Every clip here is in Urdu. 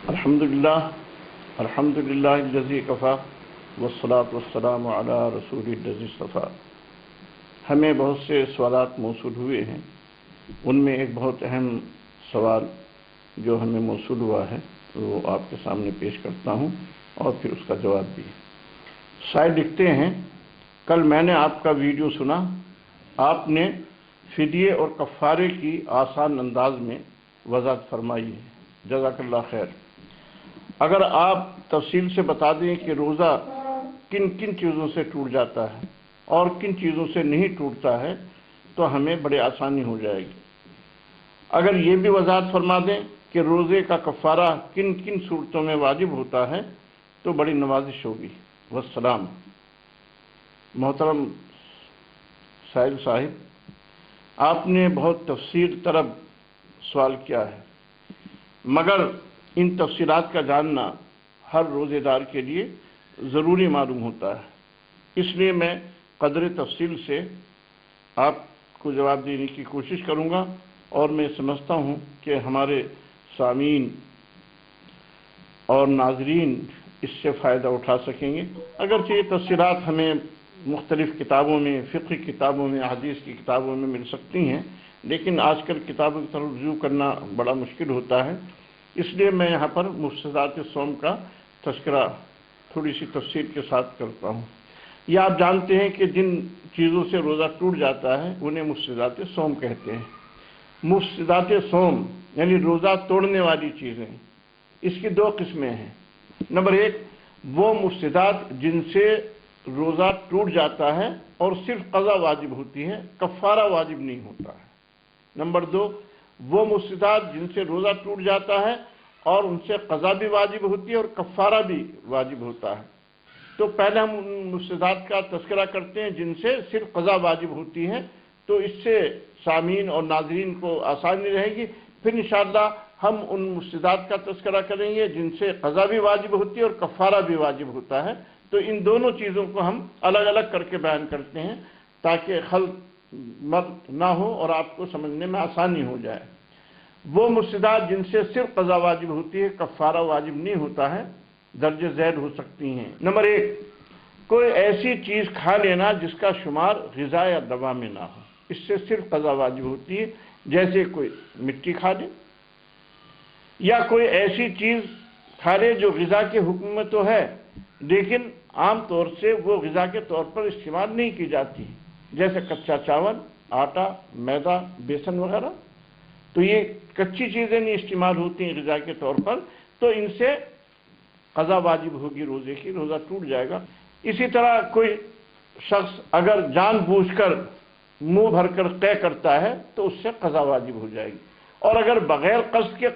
الحمدللہ الذی کفا والصلاۃ والسلام علی رسول الذی اصطفیٰ۔ ہمیں بہت سے سوالات موصول ہوئے ہیں، ان میں ایک بہت اہم سوال جو ہمیں موصول ہوا ہے وہ آپ کے سامنے پیش کرتا ہوں اور پھر اس کا جواب بھی۔ سائل لکھتے ہیں، کل میں نے آپ کا ویڈیو سنا، آپ نے فدیے اور کفارے کی آسان انداز میں وضاحت فرمائی ہے، جزاک اللہ خیر۔ اگر آپ تفصیل سے بتا دیں کہ روزہ کن کن چیزوں سے ٹوٹ جاتا ہے اور کن چیزوں سے نہیں ٹوٹتا ہے تو ہمیں بڑی آسانی ہو جائے گی۔ اگر یہ بھی وضاحت فرما دیں کہ روزے کا کفارہ کن کن صورتوں میں واجب ہوتا ہے تو بڑی نوازش ہوگی۔ والسلام۔ محترم سائل صاحب، آپ نے بہت تفصیل طلب سوال کیا ہے، مگر ان تفصیلات کا جاننا ہر روزے دار کے لیے ضروری معلوم ہوتا ہے، اس لیے میں قدر تفصیل سے آپ کو جواب دینے کی کوشش کروں گا، اور میں سمجھتا ہوں کہ ہمارے سامعین اور ناظرین اس سے فائدہ اٹھا سکیں گے۔ اگرچہ یہ تفصیلات ہمیں مختلف کتابوں میں، فقہ کتابوں میں، حدیث کی کتابوں میں مل سکتی ہیں، لیکن آج کل کتابوں کی طرف رجوع کرنا بڑا مشکل ہوتا ہے، اس لیے میں یہاں پر مفسدات صوم کا تذکرہ تھوڑی سی تفصیل کے ساتھ کرتا ہوں۔ یہ آپ جانتے ہیں کہ جن چیزوں سے روزہ ٹوٹ جاتا ہے انہیں مفسدات صوم کہتے ہیں۔ مفسدات صوم یعنی روزہ توڑنے والی چیزیں، اس کی دو قسمیں ہیں۔ نمبر ایک، وہ مفسدات جن سے روزہ ٹوٹ جاتا ہے اور صرف قضا واجب ہوتی ہے، کفارہ واجب نہیں ہوتا ہے۔ نمبر دو، وہ مفسدات جن سے روزہ ٹوٹ جاتا ہے اور ان سے قضا بھی واجب ہوتی ہے اور کفارہ بھی واجب ہوتا ہے۔ تو پہلے ہم ان مفسدات کا تذکرہ کرتے ہیں جن سے صرف قضا واجب ہوتی ہے، تو اس سے سامعین اور ناظرین کو آسانی رہے گی۔ پھر انشاءاللہ ہم ان مفسدات کا تذکرہ کریں گے جن سے قضا بھی واجب ہوتی ہے اور کفارہ بھی واجب ہوتا ہے۔ تو ان دونوں چیزوں کو ہم الگ الگ کر کے بیان کرتے ہیں تاکہ خلط مت نہ ہو اور آپ کو سمجھنے میں آسانی ہو جائے۔ وہ مفسدات جن سے صرف قضا واجب ہوتی ہے، کفارہ واجب نہیں ہوتا ہے، درجہ ذیل ہو سکتی ہیں۔ نمبر ایک، کوئی ایسی چیز کھا لینا جس کا شمار غذا یا دوا میں نہ ہو، اس سے صرف قضا واجب ہوتی ہے، جیسے کوئی مٹی کھا لے، یا کوئی ایسی چیز کھا لے جو غذا کے حکم میں تو ہے لیکن عام طور سے وہ غذا کے طور پر استعمال نہیں کی جاتی، جیسے کچا چاول، آٹا، میدا، بیسن وغیرہ۔ تو یہ کچی چیزیں نہیں استعمال ہوتی ہیں غذا کے طور پر، تو ان سے قضا واجب ہوگی روزے کی، روزہ ٹوٹ جائے گا۔ اسی طرح کوئی شخص اگر جان بوجھ کر منہ بھر کر قے کرتا ہے تو اس سے قضا واجب ہو جائے گی، اور اگر بغیر قصد کے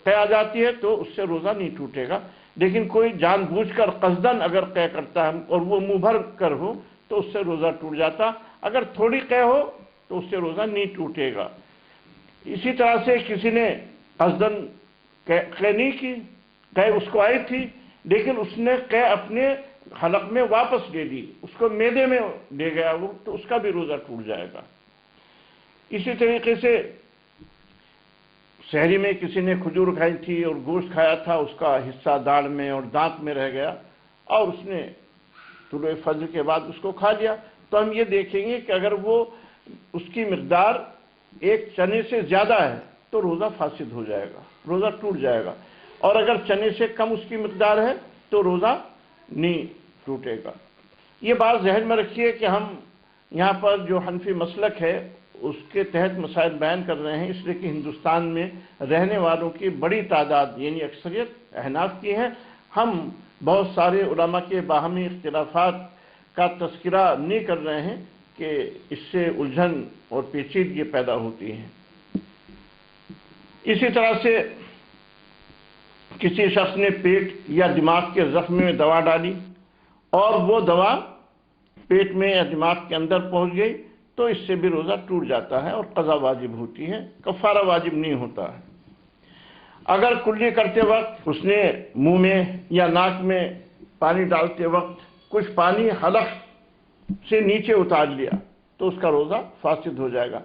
قے آ جاتی ہے تو اس سے روزہ نہیں ٹوٹے گا۔ لیکن کوئی جان بوجھ کر قصداً اگر قے کرتا ہے اور وہ منہ بھر کر ہو تو اس سے روزہ ٹوٹ جاتا، اگر تھوڑی قے ہو تو اس سے روزہ نہیں ٹوٹے گا۔ اسی طرح سے کسی نے قصداً قے نہیں کی، قے اس کو آئی تھی لیکن اس نے قے اپنے حلق میں واپس لے لی، اس کو معدے میں لے گیا وہ، تو اس کا بھی روزہ ٹوٹ جائے گا۔ اسی طریقے سے سحری میں کسی نے کھجور کھائی تھی اور گوشت کھایا تھا، اس کا حصہ داڑھ میں اور دانت میں رہ گیا اور اس نے طلوع فجر کے بعد اس کو کھا لیا، تو ہم یہ دیکھیں گے کہ اگر وہ اس کی مقدار ایک چنے سے زیادہ ہے تو روزہ فاسد ہو جائے گا، روزہ ٹوٹ جائے گا، اور اگر چنے سے کم اس کی مقدار ہے تو روزہ نہیں ٹوٹے گا۔ یہ بات ذہن میں رکھیے کہ ہم یہاں پر جو حنفی مسلک ہے اس کے تحت مسائل بیان کر رہے ہیں، اس لیے کہ ہندوستان میں رہنے والوں کی بڑی تعداد یعنی اکثریت احناف کی ہے۔ ہم بہت سارے علماء کے باہمی اختلافات کا تذکرہ نہیں کر رہے ہیں کہ اس سے الجھن اور پیچیدگی پیدا ہوتی ہے۔ اسی طرح سے کسی شخص نے پیٹ یا دماغ کے زخم میں دوا ڈالی اور وہ دوا پیٹ میں یا دماغ کے اندر پہنچ گئی تو اس سے بھی روزہ ٹوٹ جاتا ہے اور قضا واجب ہوتی ہے، کفارہ واجب نہیں ہوتا ہے۔ اگر کلی کرتے وقت اس نے منہ میں یا ناک میں پانی ڈالتے وقت کچھ پانی حلق سے نیچے اتار لیا تو اس کا روزہ فاسد ہو جائے گا۔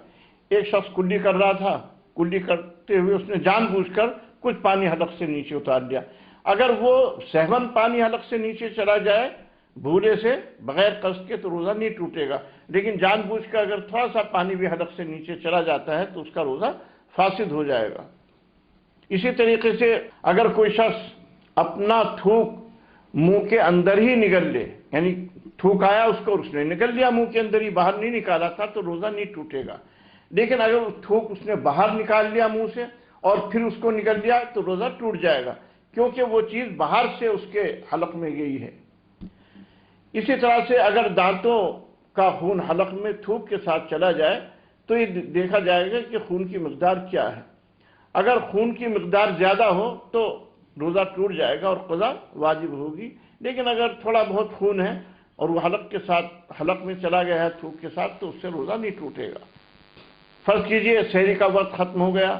ایک شخص کلی کر رہا تھا، کلی کرتے ہوئے اس نے جان بوجھ کر کچھ پانی حلق سے نیچے اتار لیا. اگر وہ سہون پانی حلق سے نیچے چلا جائے بھولے سے بغیر قصد کے تو روزہ نہیں ٹوٹے گا، لیکن جان بوجھ کر اگر تھوڑا سا پانی بھی حلق سے نیچے چلا جاتا ہے تو اس کا روزہ فاسد ہو جائے گا. اسی طریقے سے اگر کوئی شخص اپنا تھوک منہ کے اندر ہی نگل لے، یعنی تھوک آیا اس کو اس نے نگل لیا منہ کے اندر ہی، باہر نہیں نکالا تھا، تو روزہ نہیں ٹوٹے گا. لیکن اگر تھوک اس نے باہر نکال لیا منہ سے اور پھر اس کو نگل لیا تو روزہ ٹوٹ جائے گا، کیونکہ وہ چیز باہر سے اس کے حلق میں گئی ہے. اسی طرح سے اگر دانتوں کا خون حلق میں تھوک کے ساتھ چلا جائے تو یہ دیکھا جائے گا کہ خون کی مقدار کیا ہے. اگر خون کی مقدار زیادہ ہو تو روزہ ٹوٹ جائے گا اور قضا واجب ہوگی، لیکن اگر تھوڑا بہت خون ہے اور وہ حلق میں چلا گیا ہے تھوک کے ساتھ تو اس سے روزہ نہیں ٹوٹے گا. فرض کیجئے سحری کا وقت ختم ہو گیا،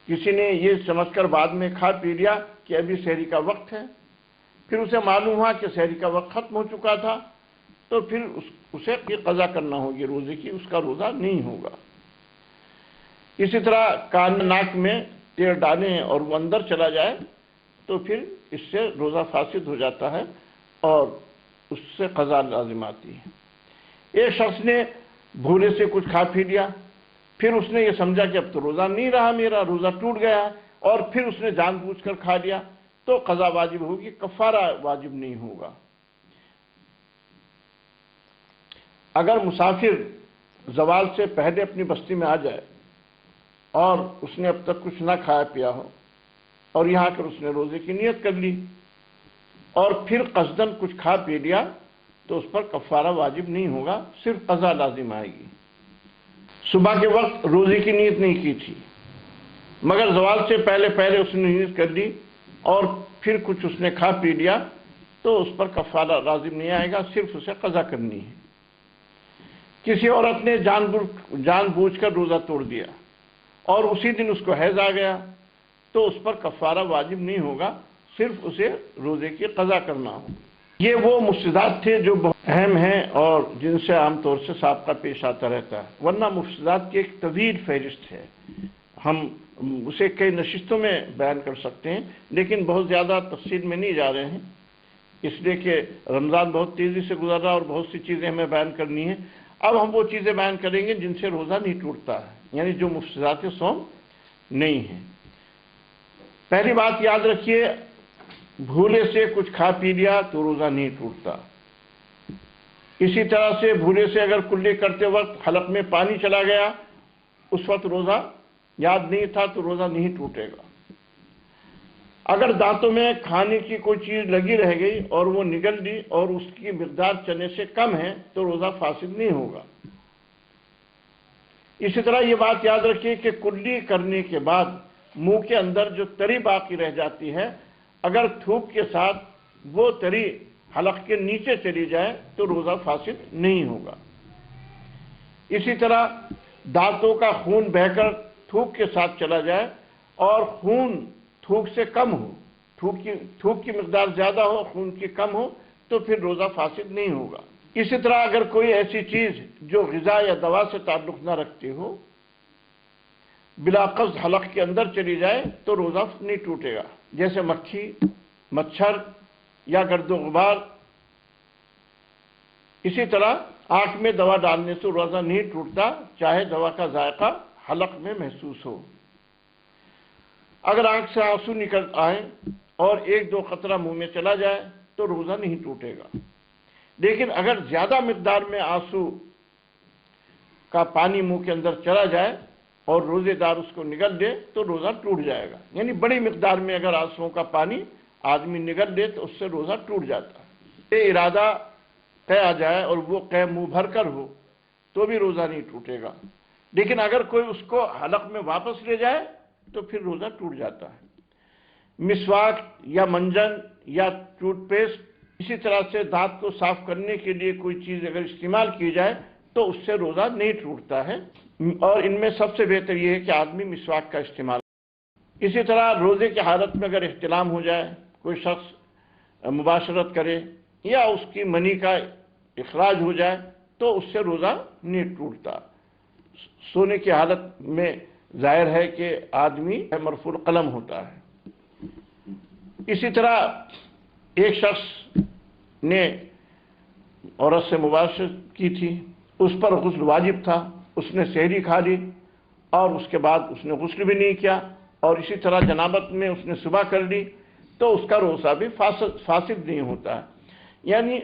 کسی نے یہ سمجھ کر بعد میں کھا پی لیا کہ ابھی سحری کا وقت ہے، پھر اسے معلوم ہوا کہ سحری کا وقت ختم ہو چکا تھا، تو پھر اسے قضا کرنا ہوگی روزے کی، اس کا روزہ نہیں ہوگا. اسی طرح کان ناک میں تیر ڈالیں اور وہ اندر چلا جائے تو پھر اس سے روزہ فاسد ہو جاتا ہے اور اس سے قضا لازم آتی ہے. ایک شخص نے بھولے سے کچھ کھا پی لیا، پھر اس نے یہ سمجھا کہ اب تو روزہ نہیں رہا، میرا روزہ ٹوٹ گیا، اور پھر اس نے جان بوجھ کر کھا لیا تو قضا واجب ہوگی، کفارہ واجب نہیں ہوگا. اگر مسافر زوال سے پہلے اپنی بستی میں آ جائے اور اس نے اب تک کچھ نہ کھایا پیا ہو اور یہاں کر اس نے روزے کی نیت کر لی اور پھر قصدن کچھ کھا پی لیا تو اس پر کفارہ واجب نہیں ہوگا، صرف قضا لازم آئے گی. صبح کے وقت روزے کی نیت نہیں کی تھی مگر زوال سے پہلے اس نے نیت کر لی اور پھر کچھ اس نے کھا پی لیا تو اس پر کفارہ لازم نہیں آئے گا، صرف اسے قضا کرنی ہے. کسی عورت نے جان بوجھ کر روزہ توڑ دیا اور اسی دن اس کو حیض آ گیا تو اس پر کفارہ واجب نہیں ہوگا، صرف اسے روزے کی قضا کرنا ہوگا. یہ وہ مفسدات تھے جو بہت اہم ہیں اور جن سے عام طور سے سابقہ پیش آتا رہتا ہے، ورنہ مفسدات کی ایک طویل فہرست ہے، ہم اسے کئی نشستوں میں بیان کر سکتے ہیں، لیکن بہت زیادہ تفصیل میں نہیں جا رہے ہیں، اس لیے کہ رمضان بہت تیزی سے گزر رہا اور بہت سی چیزیں ہمیں بیان کرنی ہیں. اب ہم وہ چیزیں بیان کریں گے جن سے روزہ نہیں ٹوٹتا ہے، یعنی جو مفسدات صوم نہیں ہیں. پہلی بات یاد رکھیے، بھولے سے کچھ کھا پی لیا تو روزہ نہیں ٹوٹتا. اسی طرح سے بھولے سے اگر کلی کرتے وقت حلق میں پانی چلا گیا، اس وقت روزہ یاد نہیں تھا تو روزہ نہیں ٹوٹے گا. اگر دانتوں میں کھانے کی کوئی چیز لگی رہ گئی اور وہ نگل لی اور اس کی مقدار چنے سے کم ہے تو روزہ فاسد نہیں ہوگا. اسی طرح یہ بات یاد رکھیے کہ کلی کرنے کے بعد منہ کے اندر جو تری باقی رہ جاتی ہے، اگر تھوک کے ساتھ وہ تری حلق کے نیچے چلی جائے تو روزہ فاسد نہیں ہوگا. اسی طرح دانتوں کا خون بہہ کر تھوک کے ساتھ چلا جائے اور خون تھوک سے کم ہو، تھوک کی مقدار زیادہ ہو، خون کی کم ہو تو پھر روزہ فاسد نہیں ہوگا. اسی طرح اگر کوئی ایسی چیز جو غذا یا دوا سے تعلق نہ رکھتی ہو بلا قصد حلق کے اندر چلی جائے تو روزہ نہیں ٹوٹے گا، جیسے مکھی، مچھر یا گرد و غبار. اسی طرح آنکھ میں دوا ڈالنے سے روزہ نہیں ٹوٹتا، چاہے دوا کا ذائقہ حلق میں محسوس ہو. اگر آنکھ سے آنسو نکل آئیں اور ایک دو قطرہ منہ میں چلا جائے تو روزہ نہیں ٹوٹے گا، لیکن اگر زیادہ مقدار میں آنسو کا پانی منہ کے اندر چلا جائے اور روزے دار اس کو نگل دے تو روزہ ٹوٹ جائے گا. یعنی بڑی مقدار میں اگر آنسوؤں کا پانی آدمی نگل دے تو اس سے روزہ ٹوٹ جاتا ہے. یہ ارادہ قے آ جائے اور وہ قے منہ بھر کر ہو تو بھی روزہ نہیں ٹوٹے گا، لیکن اگر کوئی اس کو حلق میں واپس لے جائے تو پھر روزہ ٹوٹ جاتا ہے. مسواک یا منجن یا ٹوتھ پیسٹ، اسی طرح سے دانت کو صاف کرنے کے لیے کوئی چیز اگر استعمال کی جائے تو اس سے روزہ نہیں ٹوٹتا ہے، اور ان میں سب سے بہتر یہ ہے کہ آدمی مسواک کا استعمال. اسی طرح روزے کی حالت میں اگر احتلام ہو جائے، کوئی شخص مباشرت کرے یا اس کی منی کا اخراج ہو جائے تو اس سے روزہ نہیں ٹوٹتا. سونے کی حالت میں ظاہر ہے کہ آدمی مرفوع القلم ہوتا ہے۔ اسی طرح ایک شخص نے عورت سے مباشرت کی تھی، اس پر غسل واجب تھا، اس نے سحری کھا لی اور اس کے بعد اس نے غسل بھی نہیں کیا، اور اسی طرح جنابت میں اس نے صبح کر لی، تو اس کا روزہ بھی فاسد نہیں ہوتا ہے۔ یعنی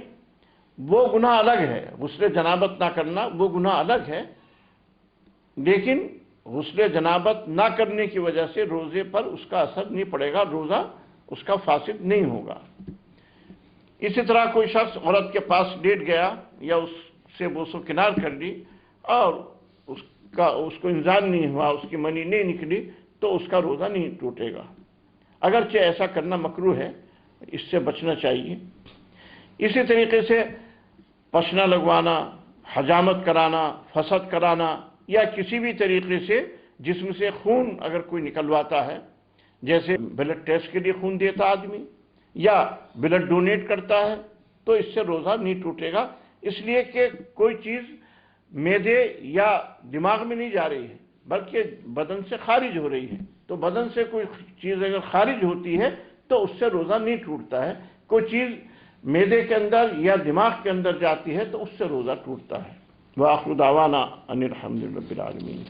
وہ گناہ الگ ہے، غسل جنابت نہ کرنا وہ گناہ الگ ہے، لیکن غسل جنابت نہ کرنے کی وجہ سے روزے پر اس کا اثر نہیں پڑے گا، روزہ اس کا فاسد نہیں ہوگا۔ اسی طرح کوئی شخص عورت کے پاس لیٹ گیا یا اس سے بوس و کنار کر لی اور اس کو انزال نہیں ہوا، اس کی منی نہیں نکلی، تو اس کا روزہ نہیں ٹوٹے گا، اگرچہ ایسا کرنا مکروہ ہے، اس سے بچنا چاہیے۔ اسی طریقے سے پشنا لگوانا، حجامت کرانا، فسد کرانا یا کسی بھی طریقے سے جسم سے خون اگر کوئی نکلواتا ہے، جیسے بلڈ ٹیسٹ کے لیے خون دیتا آدمی یا بلڈ ڈونیٹ کرتا ہے، تو اس سے روزہ نہیں ٹوٹے گا، اس لیے کہ کوئی چیز معدے یا دماغ میں نہیں جا رہی ہے بلکہ بدن سے خارج ہو رہی ہے، تو بدن سے کوئی چیز اگر خارج ہوتی ہے تو اس سے روزہ نہیں ٹوٹتا ہے۔ کوئی چیز معدے کے اندر یا دماغ کے اندر جاتی ہے تو اس سے روزہ ٹوٹتا ہے۔ وآخر دعوانا ان الحمد للہ رب العالمین۔